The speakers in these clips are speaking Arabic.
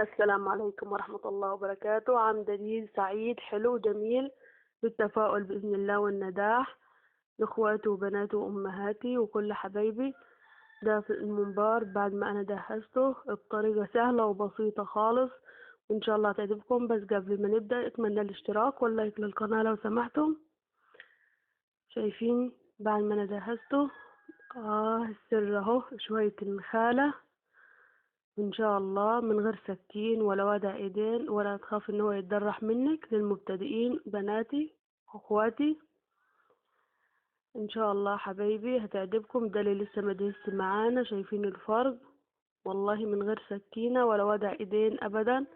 السلام عليكم ورحمة الله وبركاته. عام جديد سعيد حلو جميل بالتفاؤل بإذن الله والنجاح لإخواتي وبناتي وأمهاتي وكل حبايبي. ده في المنبار بعد ما أنا جهزته بطريقة سهلة وبسيطة خالص، وإن شاء الله هتعجبكم. بس قبل ما نبدأ أتمنى الاشتراك واللايك للقناة لو سمحتم. شايفين بعد ما أنا جهزته السر أهو شوية النخالة، ان شاء الله من غير سكين ولا وجع ايدين ولا تخاف ان هو يتجرح منك. للمبتدئين بناتي واخواتي ان شاء الله حبايبي هتعجبكم. ده اللي لسه ما دهس معانا، شايفين الفرق؟ والله من غير سكينة ولا وجع ايدين ابدا.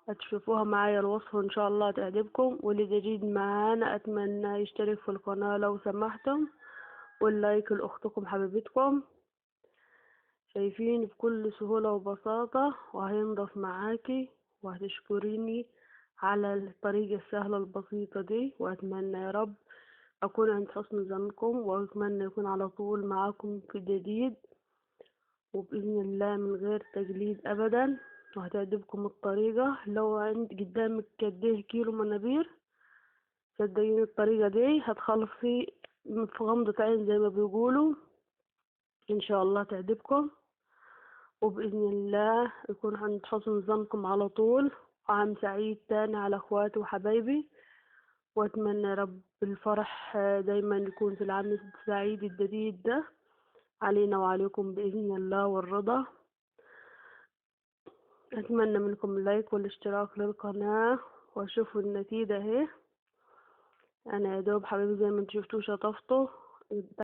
هتشوفوها معايا الوصفة ان شاء الله هتعجبكم. واللي جديد معانا اتمنى يشترك في القناة لو سمحتم، واللايك لاختكم حبيبتكم. شايفين بكل سهولة وبساطة، وهينضف معاكي وهتشكريني على الطريقة السهلة البسيطة دي. وأتمنى يا رب أكون عند حسن ظنكم، وأتمنى يكون على طول معاكم في جديد وبإذن الله من غير تجليد أبدا. وهتعجبكم الطريقة. لو عند قدامك كده كيلو منابير، صدقيني الطريقة دي هتخلصي في غمضة عين زي ما بيقولوا. إن شاء الله تعجبكم، وبإذن الله يكون عند حسن ظنكم على طول. عام سعيد تاني على اخواتي وحبايبي، واتمنى يا رب الفرح دايما يكون في العام السعيد الجديد ده علينا وعليكم بإذن الله والرضا. اتمنى منكم اللايك والاشتراك للقناة، واشوفوا النتيجة اهي. انا يا دوب حبايبي زي ما انتوا شفتوا شطفته